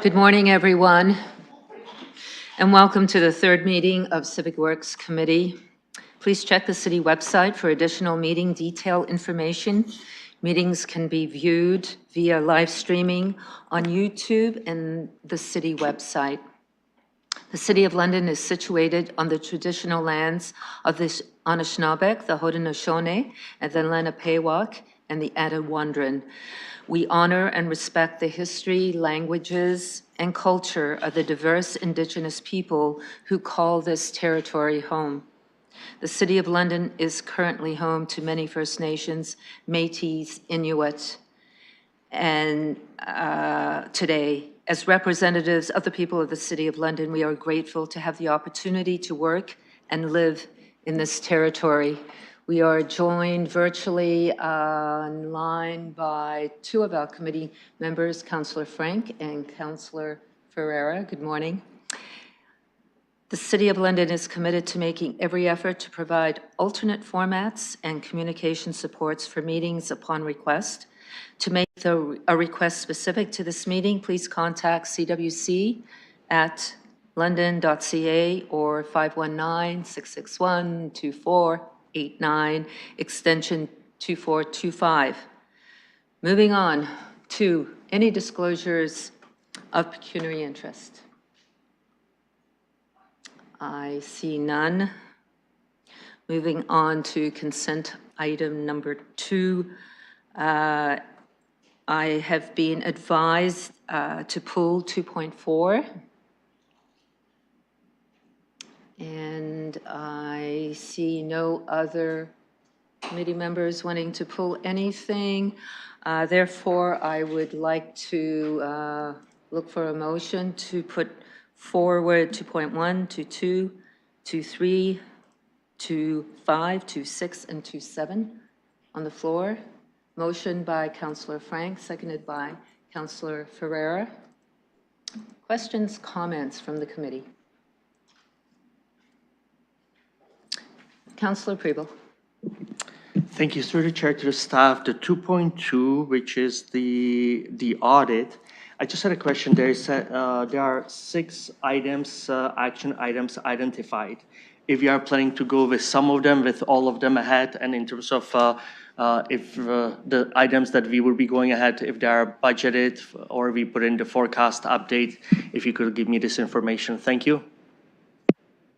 Good morning, everyone, and welcome to the third meeting of Civic Works Committee. Please check the city website for additional meeting detail information. Meetings can be viewed via live streaming on YouTube and the city website. The City of London is situated on the traditional lands of the Anishinaabe, the Haudenosaunee, and the Lenapehoik, and the Attawandaron. We honor and respect the history, languages, and culture of the diverse Indigenous people who call this territory home. The City of London is currently home to many First Nations, Métis, Inuit, and today, as representatives of the people of the City of London, we are grateful to have the opportunity to work and live in this territory. We are joined virtually online by two of our committee members, Councillor Frank and Councillor Ferreira. Good morning. The City of London is committed to making every effort to provide alternate formats and communication supports for meetings upon request. To make a request specific to this meeting, please contact CWC at london.ca or 519-661-2489, extension 2425. Moving on to any disclosures of pecuniary interest. I see none. Moving on to consent item number 2. I have been advised to pull 2.4. And I see no other committee members wanting to pull anything. Therefore, I would like to look for a motion to put forward 2.1, 2.2, 2.3, 2.5, 2.6, and 2.7 on the floor. Motion by Councillor Frank, seconded by Councillor Ferreira. Questions, comments from the committee? Councillor Preble. Thank you. Through the chair to the staff, the 2.2, which is the audit. I just had a question. There are 6 items, action items identified. If you are planning to go with some of them, with all of them ahead, and in terms of if the items that we will be going ahead, if they are budgeted or we put in the forecast update, if you could give me this information. Thank you.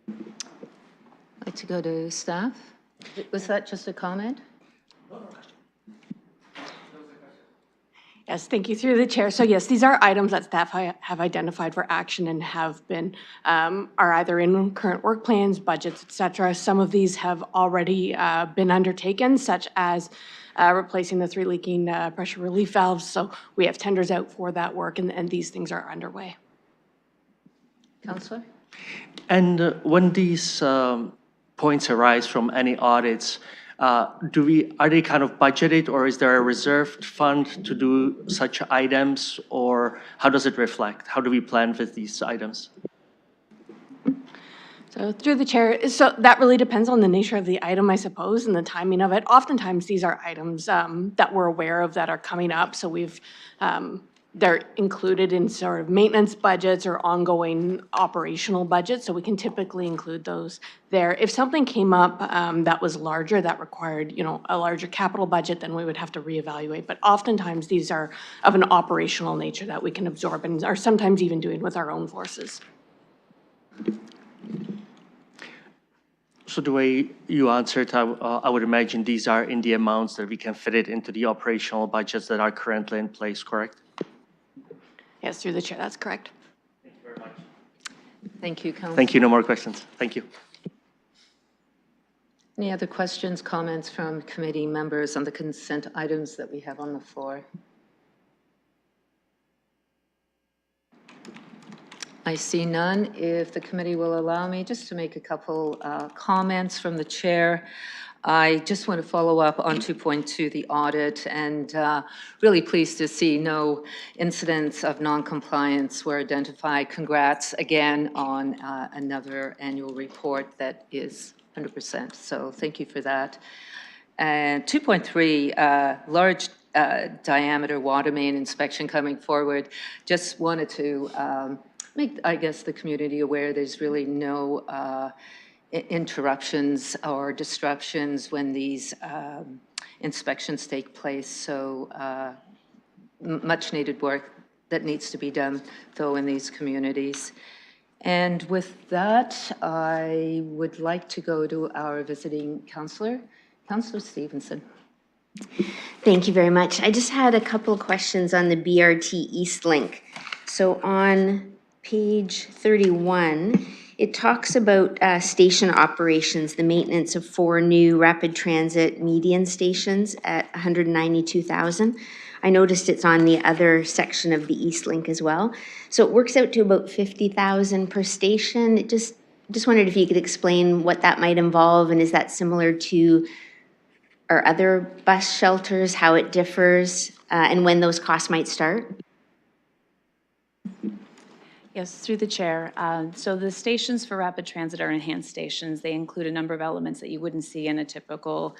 I'd like to go to staff. Was that just a comment? Yes, thank you through the chair. So yes, these are items that staff have identified for action and have been, are either in current work plans, budgets, et cetera. Some of these have already been undertaken, such as replacing the 3 leaking pressure relief valves. So we have tenders out for that work, and these things are underway. Councillor? And when these points arise from any audits, are they kind of budgeted, or is there a reserved fund to do such items, or how does it reflect? How do we plan with these items? So through the chair, so that really depends on the nature of the item, I suppose, and the timing of it. Oftentimes these are items that we're aware of that are coming up. So they're included in sort of maintenance budgets or ongoing operational budgets, so we can typically include those there. If something came up that was larger, that required, a larger capital budget, then we would have to reevaluate. But oftentimes these are of an operational nature that we can absorb and are sometimes even doing with our own forces. So the way you answered, I would imagine these are in the amounts that we can fit it into the operational budgets that are currently in place, correct? Yes, through the chair, that's correct. Thank you very much. Thank you, Councillor. Thank you. No more questions. Thank you. Any other questions, comments from committee members on the consent items that we have on the floor? I see none. If the committee will allow me just to make a couple comments from the chair. I just want to follow up on 2.2, the audit, and really pleased to see no incidents of non-compliance were identified. Congrats again on another annual report that is 100%. So thank you for that. And 2.3, large diameter water main inspection coming forward. Just wanted to make, I guess, the community aware there's really no interruptions or disruptions when these inspections take place. So much needed work that needs to be done, though, in these communities. And with that, I would like to go to our visiting counselor, Counselor Stevenson. Thank you very much. I just had a couple of questions on the BRT East Link. So on page 31, it talks about station operations, the maintenance of 4 new rapid transit median stations at 192,000. I noticed it's on the other section of the East Link as well. So it works out to about 50,000 per station. It just wondered if you could explain what that might involve, and is that similar to our other bus shelters, how it differs, and when those costs might start? Yes, through the chair. So the stations for rapid transit are enhanced stations. They include a number of elements that you wouldn't see in a typical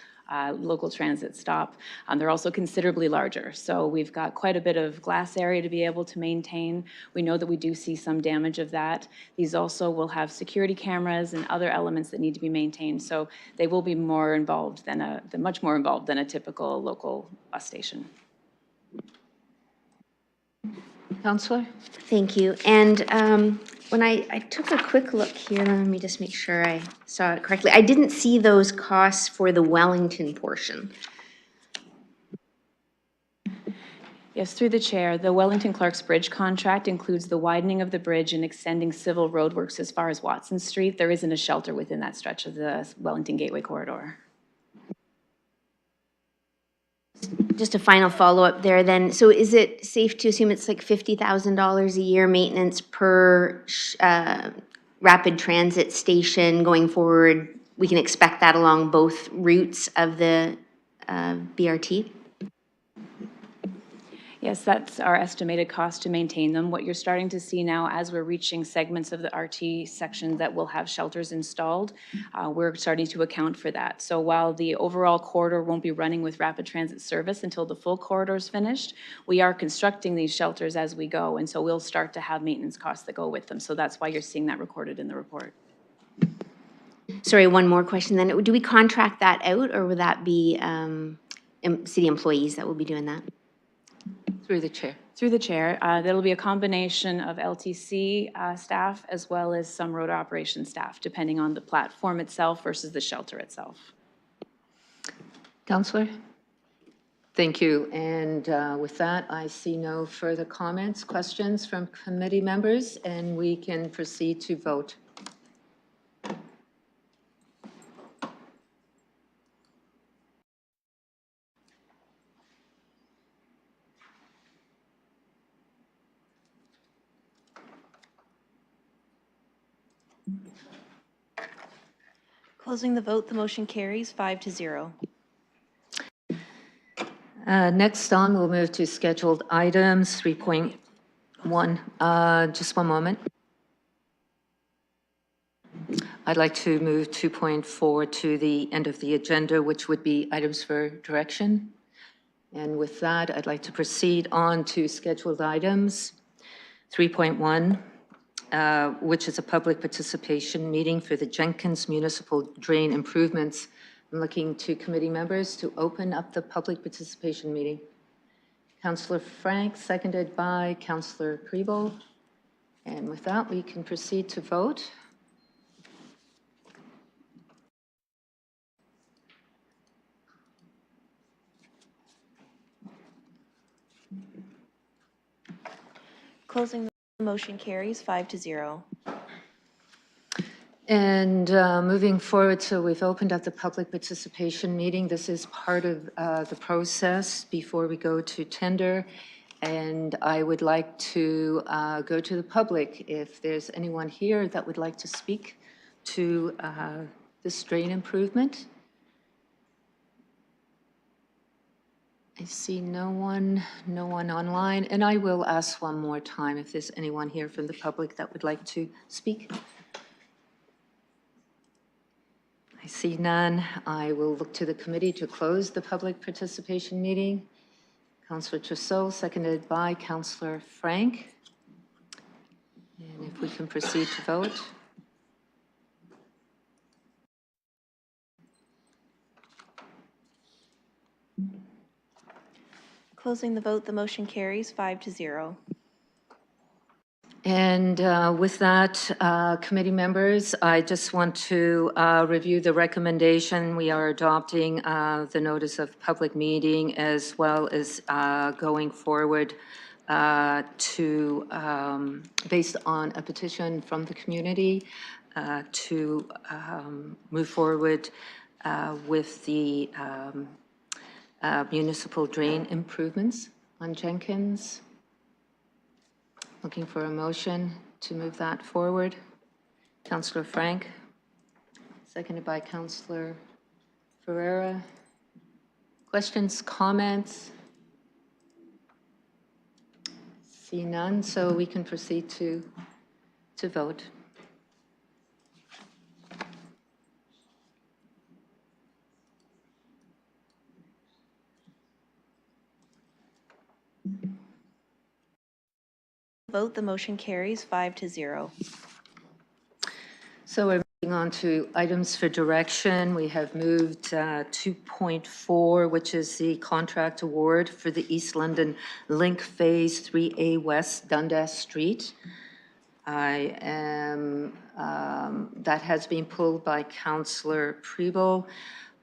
local transit stop. They're also considerably larger. So we've got quite a bit of glass area to be able to maintain. We know that we do see some damage of that. These also will have security cameras and other elements that need to be maintained. So they will be more involved than much more involved than a typical local bus station. Counselor? Thank you. And when I took a quick look here, let me just make sure I saw it correctly. I didn't see those costs for the Wellington portion. Yes, through the chair, the Wellington Clark's Bridge contract includes the widening of the bridge and extending civil roadworks as far as Watson Street. There isn't a shelter within that stretch of the Wellington Gateway corridor. Just a final follow-up there then. So is it safe to assume it's like $50,000 a year maintenance per rapid transit station going forward? We can expect that along both routes of the BRT? Yes, that's our estimated cost to maintain them. What you're starting to see now as we're reaching segments of the RT section that will have shelters installed, we're starting to account for that. So while the overall corridor won't be running with rapid transit service until the full corridor is finished, we are constructing these shelters as we go, and so we'll start to have maintenance costs that go with them. So that's why you're seeing that recorded in the report. Sorry, one more question then. Do we contract that out, or would that be city employees that will be doing that? Through the chair. Through the chair, that'll be a combination of LTC staff as well as some road operation staff, depending on the platform itself versus the shelter itself. Counselor? Thank you. And with that, I see no further comments, questions from committee members, and we can proceed to vote. Closing the vote, the motion carries 5-0. Next on, we'll move to scheduled items 3.1. Just one moment. I'd like to move 2.4 to the end of the agenda, which would be items for direction. And with that, I'd like to proceed on to scheduled items 3.1. Which is a public participation meeting for the Jenkins Municipal Drain Improvements. I'm looking to committee members to open up the public participation meeting. Councillor Frank, seconded by Councillor Kriebel. And with that, we can proceed to vote. Closing the motion carries 5-0. And moving forward, so we've opened up the public participation meeting. This is part of the process before we go to tender. And I would like to go to the public. If there's anyone here that would like to speak to this drain improvement. I see no one online. And I will ask one more time if there's anyone here from the public that would like to speak. I see none. I will look to the committee to close the public participation meeting. Councillor Trousseau, seconded by Councillor Frank. And if we can proceed to vote. Closing the vote, the motion carries 5-0. And with that, committee members, I just want to review the recommendation. We are adopting the notice of public meeting as well as going forward to, based on a petition from the community, to move forward with the municipal drain improvements on Jenkins. Looking for a motion to move that forward. Councillor Frank, seconded by Councillor Ferreira. Questions, comments? See none, so we can proceed to vote. Vote, the motion carries 5-0. So we're moving on to items for direction. We have moved 2.4, which is the contract award for the East London Link Phase 3A West Dundas Street. That has been pulled by Councillor Preble.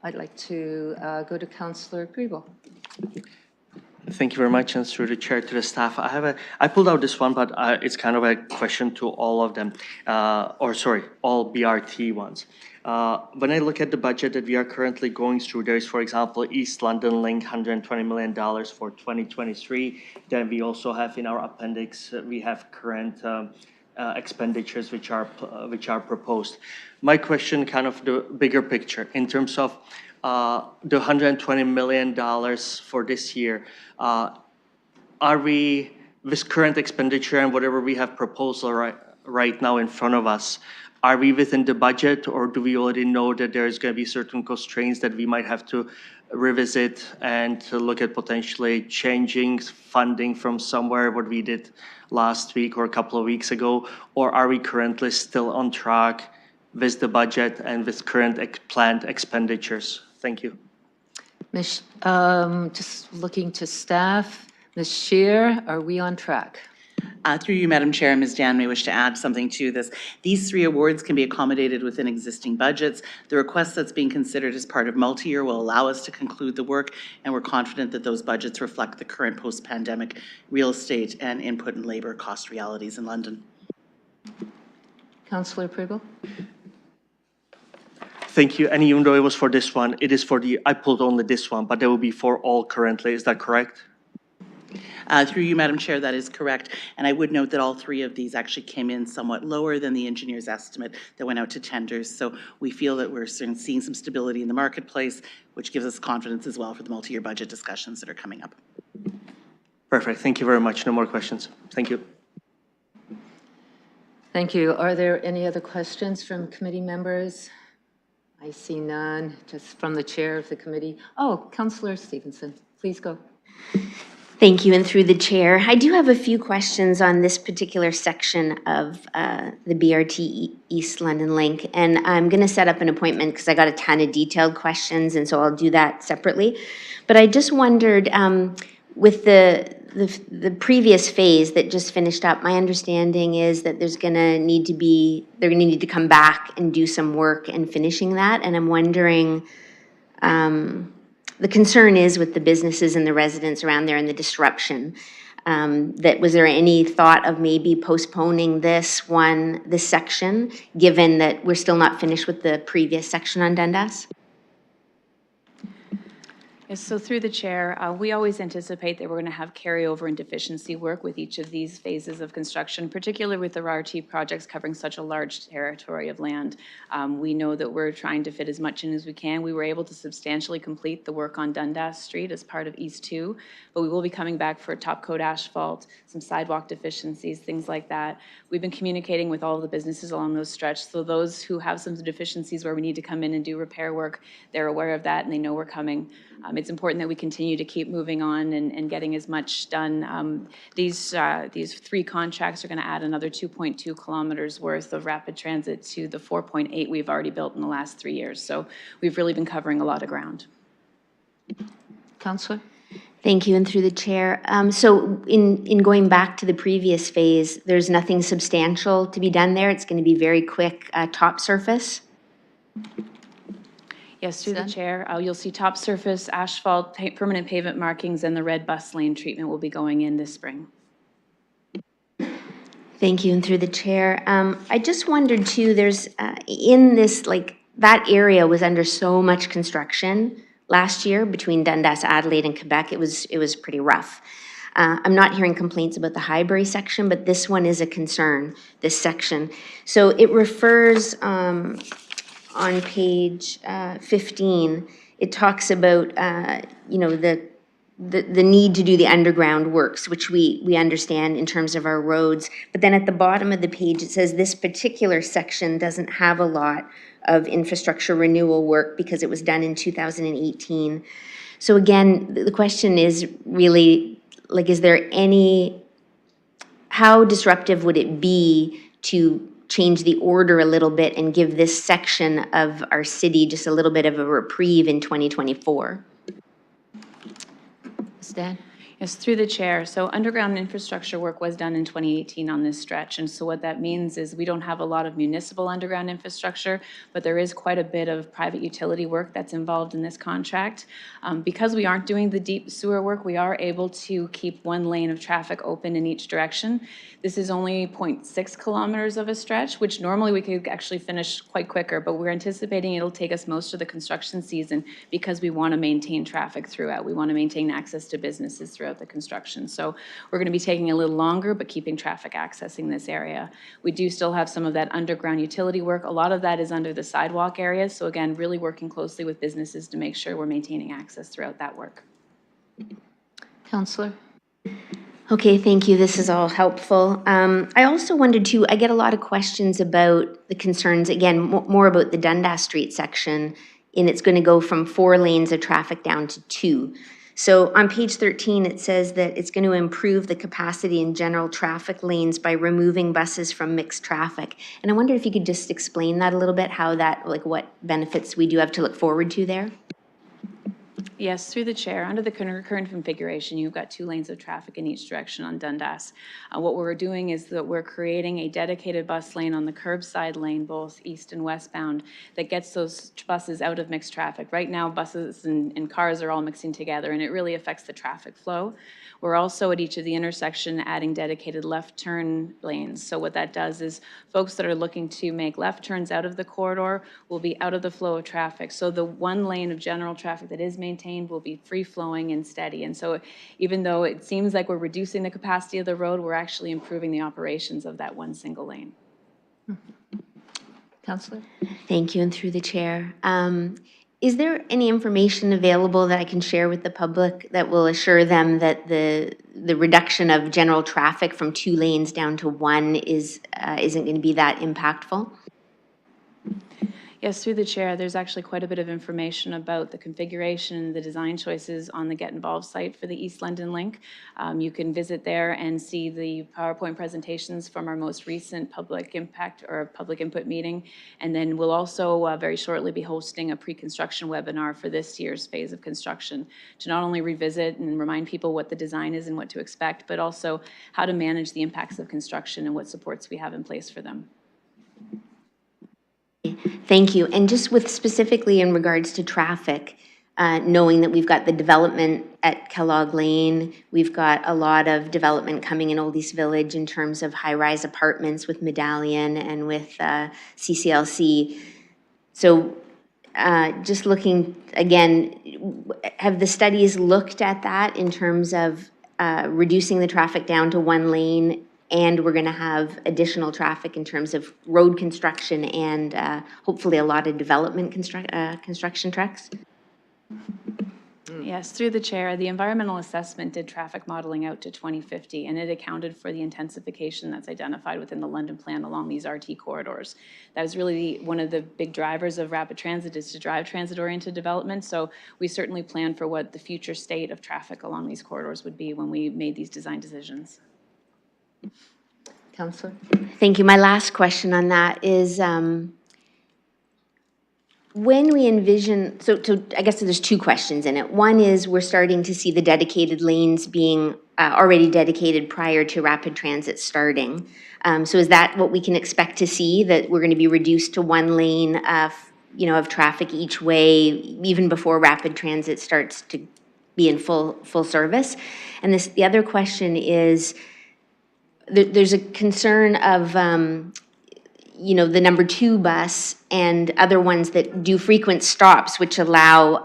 I'd like to go to Councillor Preble. Thank you very much, and through the chair to the staff. I pulled out this one, but it's kind of a question to all of them, all BRT ones. When I look at the budget that we are currently going through, there is, for example, East London Link, $120 million for 2023. Then we also have in our appendix, we have current expenditures which are proposed. My question, kind of the bigger picture, in terms of the $120 million for this year, are we, with current expenditure and whatever we have proposal right now in front of us, are we within the budget, or do we already know that there's going to be certain constraints that we might have to revisit and to look at potentially changing funding from somewhere, what we did last week or a couple of weeks ago, or are we currently still on track with the budget and with current planned expenditures? Thank you. Ms. Just looking to staff. Ms. Scheer, are we on track? Through you, Madam Chair, Ms. Dan may wish to add something to this. These 3 awards can be accommodated within existing budgets. The request that's being considered as part of multi-year will allow us to conclude the work, and we're confident that those budgets reflect the current post-pandemic real estate and input and labor cost realities in London. Councillor Preble? Thank you. And even though it was for this one, it is for I pulled only this one, but they will be for all currently. Is that correct? Through you, Madam Chair, that is correct. And I would note that all 3 of these actually came in somewhat lower than the engineer's estimate that went out to tenders. So we feel that we're seeing some stability in the marketplace, which gives us confidence as well for the multi-year budget discussions that are coming up. Perfect. Thank you very much. No more questions. Thank you. Thank you. Are there any other questions from committee members? I see none, just from the chair of the committee. Oh, Councillor Stevenson, please go. Thank you, and through the chair, I do have a few questions on this particular section of the BRT East London Link, and I'm going to set up an appointment because I got a ton of detailed questions, and so I'll do that separately. But I just wondered, with the previous phase that just finished up, my understanding is that they're going to need to come back and do some work in finishing that, and I'm wondering. The concern is with the businesses and the residents around there and the disruption. Was there any thought of maybe postponing this section, given that we're still not finished with the previous section on Dundas? Yes, so through the chair, we always anticipate that we're going to have carryover and deficiency work with each of these phases of construction, particularly with the RT projects covering such a large territory of land. We know that we're trying to fit as much in as we can. We were able to substantially complete the work on Dundas Street as part of East 2, but we will be coming back for top coat asphalt, some sidewalk deficiencies, things like that. We've been communicating with all of the businesses along those stretches, so those who have some deficiencies where we need to come in and do repair work, they're aware of that and they know we're coming. It's important that we continue to keep moving on and getting as much done. These 3 contracts are going to add another 2.2 kilometers worth of rapid transit to the 4.8 we've already built in the last 3 years. So we've really been covering a lot of ground. Counselor? Thank you, and through the chair. So in going back to the previous phase, there's nothing substantial to be done there? It's going to be very quick top surface? Yes, through the Suzanne? chair, you'll see top surface, asphalt, permanent pavement markings, and the red bus lane treatment will be going in this spring. Thank you, and through the chair. I just wondered too, there's, in this, like, that area was under so much construction last year between Dundas, Adelaide, and Quebec. It was pretty rough. I'm not hearing complaints about the Highbury section, but this one is a concern, this section. So it refers, on page 15, it talks about, you know, the need to do the underground works, which we understand in terms of our roads. But then at the bottom of the page, it says this particular section doesn't have a lot of infrastructure renewal work because it was done in 2018. So again, the question is really, like, is there any, how disruptive would it be to change the order a little bit and give this section of our city just a little bit of a reprieve in 2024? Stan? Yes, through the chair. So underground infrastructure work was done in 2018 on this stretch. And so what that means is we don't have a lot of municipal underground infrastructure, but there is quite a bit of private utility work that's involved in this contract. Because we aren't doing the deep sewer work, we are able to keep 1 lane of traffic open in each direction. This is only 0.6 kilometers of a stretch, which normally we could actually finish quite quicker, but we're anticipating it'll take us most of the construction season because we want to maintain traffic throughout. We want to maintain access to businesses throughout the construction. So we're going to be taking a little longer, but keeping traffic accessing this area. We do still have some of that underground utility work. A lot of that is under the sidewalk areas. So again, really working closely with businesses to make sure we're maintaining access throughout that work. Counselor? Okay, thank you. This is all helpful. I also wondered too, I get a lot of questions about the concerns, again, more about the Dundas Street section, and it's going to go from 4 lanes of traffic down to 2. So on page 13, it says that it's going to improve the capacity in general traffic lanes by removing buses from mixed traffic. And I wonder if you could just explain that a little bit, how that, like, what benefits we do have to look forward to there? Yes, through the chair. Under the current configuration, you've got 2 lanes of traffic in each direction on Dundas. What we're doing is that we're creating a dedicated bus lane on the curbside lane, both east and westbound, that gets those buses out of mixed traffic. Right now, buses and cars are all mixing together, and it really affects the traffic flow. We're also at each of the intersection adding dedicated left turn lanes. So what that does is folks that are looking to make left turns out of the corridor will be out of the flow of traffic. So the 1 lane of general traffic that is maintained will be free flowing and steady. And so even though it seems like we're reducing the capacity of the road, we're actually improving the operations of that 1 single lane. Counselor? Thank you, and through the chair. Is there any information available that I can share with the public that will assure them that the reduction of general traffic from 2 lanes down to 1 isn't going to be that impactful? Yes, through the chair, there's actually quite a bit of information about the configuration and the design choices on the Get Involved site for the East London Link. You can visit there and see the PowerPoint presentations from our most recent public impact or public input meeting. And then we'll also very shortly be hosting a pre-construction webinar for this year's phase of construction to not only revisit and remind people what the design is and what to expect, but also how to manage the impacts of construction and what supports we have in place for them. Thank you. And just with specifically in regards to traffic, knowing that we've got the development at Kellogg Lane, we've got a lot of development coming in Old East Village in terms of high-rise apartments with Medallion and with CCLC. So just looking, again, have the studies looked at that in terms of reducing the traffic down to 1 lane, and we're going to have additional traffic in terms of road construction and hopefully a lot of development construction trucks? Yes, through the chair, the environmental assessment did traffic modeling out to 2050, and it accounted for the intensification that's identified within the London plan along these RT corridors. That is really one of the big drivers of rapid transit, is to drive transit-oriented development. So we certainly plan for what the future state of traffic along these corridors would be when we made these design decisions. Councillor? Thank you. My last question on that is, when we envision, so I guess there's two questions in it. One is we're starting to see the dedicated lanes being already dedicated prior to rapid transit starting. So is that what we can expect to see, that we're going to be reduced to one lane of traffic each way, even before rapid transit starts to be in full service? And the other question is, there's a concern of the number 2 bus and other ones that do frequent stops, which allow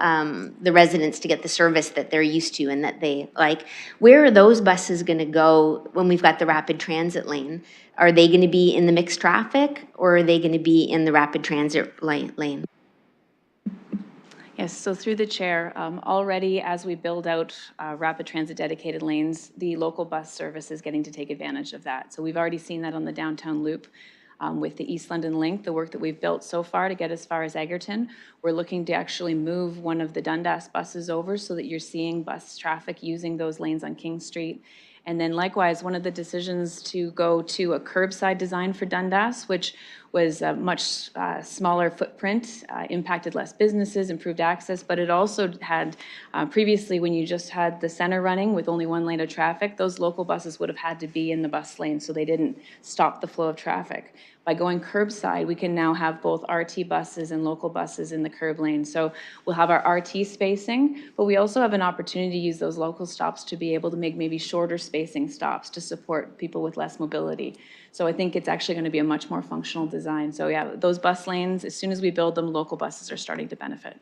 the residents to get the service that they're used to and that they like. Where are those buses going to go when we've got the rapid transit lane? Are they going to be in the mixed traffic, or are they going to be in the rapid transit lane? Yes, so through the chair, already as we build out rapid transit dedicated lanes, the local bus service is getting to take advantage of that. So we've already seen that on the downtown loop. With the East London Link, the work that we've built so far to get as far as Egerton, we're looking to actually move one of the Dundas buses over so that you're seeing bus traffic using those lanes on King Street. And then likewise, one of the decisions to go to a curbside design for Dundas, which was a much smaller footprint, impacted less businesses, improved access, but it also had, previously when you just had the center running with only one lane of traffic, those local buses would have had to be in the bus lane so they didn't stop the flow of traffic. By going curbside, we can now have both RT buses and local buses in the curb lane. So we'll have our RT spacing, but we also have an opportunity to use those local stops to be able to make maybe shorter spacing stops to support people with less mobility. So I think it's actually going to be a much more functional design. So yeah, those bus lanes, as soon as we build them, local buses are starting to benefit.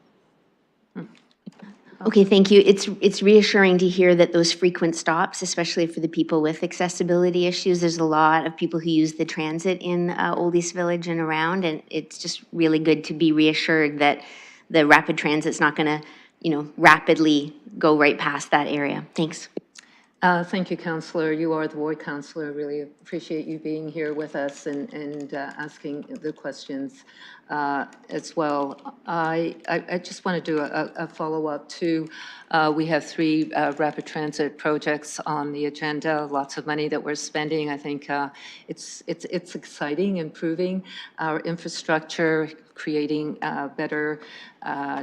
Okay, thank you. It's reassuring to hear that those frequent stops, especially for the people with accessibility issues, there's a lot of people who use the transit in Old East Village and around, and it's just really good to be reassured that the rapid transit's not going to, rapidly go right past that area. Thanks. Thank you, Councillor. You are the ward councillor. Really appreciate you being here with us and asking the questions as well. I just want to do a follow-up too. We have 3 rapid transit projects on the agenda, lots of money that we're spending. I think it's exciting, improving our infrastructure, creating better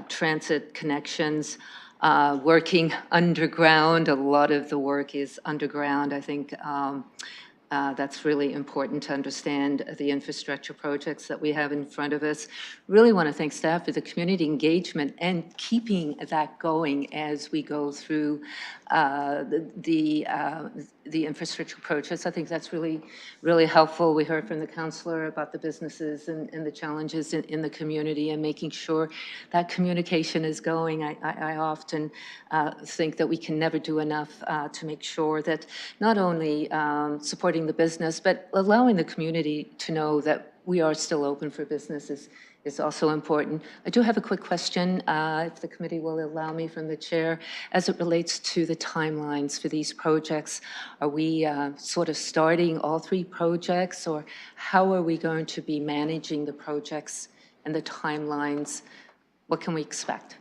transit connections. Working underground, a lot of the work is underground. I think that's really important to understand the infrastructure projects that we have in front of us. Really want to thank staff for the community engagement and keeping that going as we go through the infrastructure projects. I think that's really, really helpful. We heard from the councillor about the businesses and the challenges in the community and making sure that communication is going. I often think that we can never do enough to make sure that not only supporting the business, but allowing the community to know that we are still open for business is also important. I do have a quick question, if the committee will allow me, from the chair, as it relates to the timelines for these projects. Are we sort of starting all 3 projects, or how are we going to be managing the projects and the timelines? What can we expect?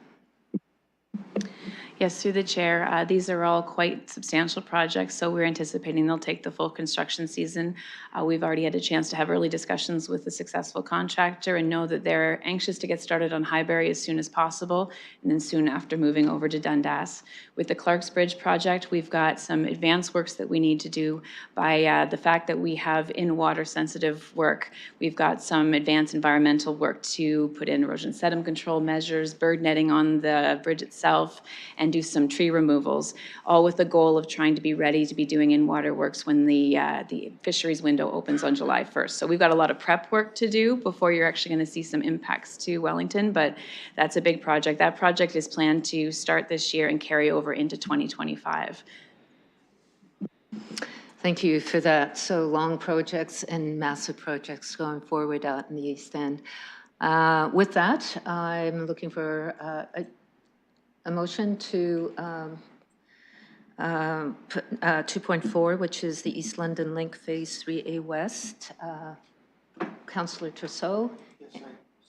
Yes, through the chair, these are all quite substantial projects, so we're anticipating they'll take the full construction season. We've already had a chance to have early discussions with the successful contractor and know that they're anxious to get started on Highbury as soon as possible, and then soon after moving over to Dundas. With the Clarks Bridge project, we've got some advanced works that we need to do by the fact that we have in-water sensitive work. We've got some advanced environmental work to put in erosion sediment control measures, bird netting on the bridge itself, and do some tree removals, all with the goal of trying to be ready to be doing in-water works when the fisheries window opens on July 1st. So we've got a lot of prep work to do before you're actually going to see some impacts to Wellington, but that's a big project. That project is planned to start this year and carry over into 2025. Thank you for that. So long projects and massive projects going forward out in the East End. With that, I'm looking for a motion to 2.4, which is the East London Link Phase 3A West. Councillor Trousseau.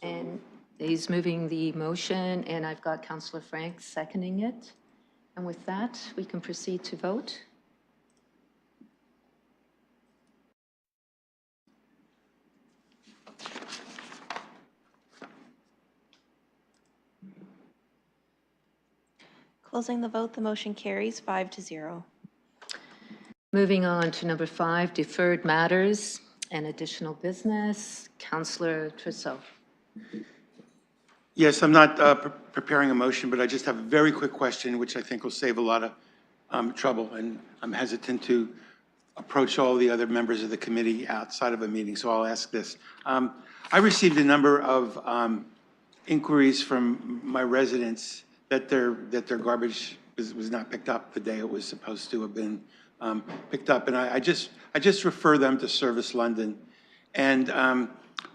And he's moving the motion, and I've got Councillor Frank seconding it. And with that, we can proceed to vote. Closing the vote, the motion carries 5-0. Moving on to number 5, deferred matters and additional business. Councillor Trousseau. Yes, I'm not preparing a motion, but I just have a very quick question, which I think will save a lot of trouble, and I'm hesitant to approach all the other members of the committee outside of a meeting, so I'll ask this. I received a number of inquiries from my residents that their garbage was not picked up the day it was supposed to have been picked up, and I just refer them to Service London. And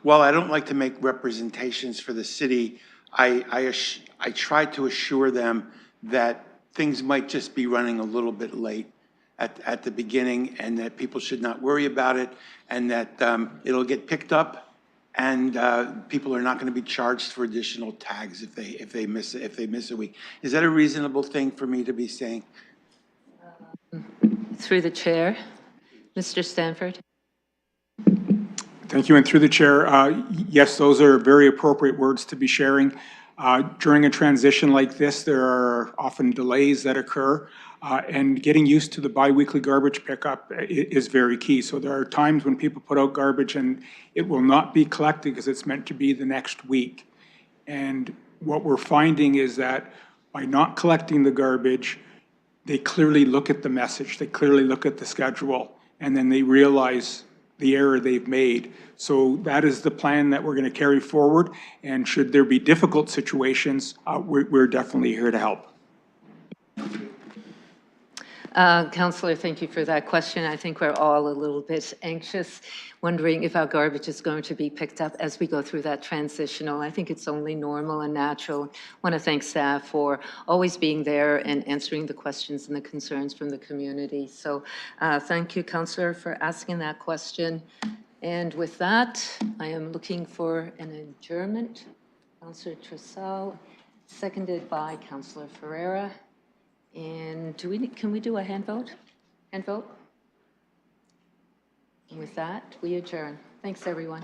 while I don't like to make representations for the city, I try to assure them that things might just be running a little bit late at the beginning, and that people should not worry about it, and that it'll get picked up, and people are not going to be charged for additional tags if they miss a week. Is that a reasonable thing for me to be saying? Through the chair, Mr. Stanford. Thank you, and through the chair, yes, those are very appropriate words to be sharing. During a transition like this, there are often delays that occur, and getting used to the biweekly garbage pickup is very key. So there are times when people put out garbage and it will not be collected because it's meant to be the next week. And what we're finding is that by not collecting the garbage, they clearly look at the message, they clearly look at the schedule, and then they realize the error they've made. So that is the plan that we're going to carry forward, and should there be difficult situations, we're definitely here to help. Councillor, thank you for that question. I think we're all a little bit anxious, wondering if our garbage is going to be picked up as we go through that transitional. I think it's only normal and natural. I want to thank staff for always being there and answering the questions and the concerns from the community. So thank you, Councillor, for asking that question. And with that, I am looking for an adjournment. Councillor Trousseau, seconded by Councillor Ferreira. And can we do a hand vote? Hand vote? And with that, we adjourn. Thanks, everyone.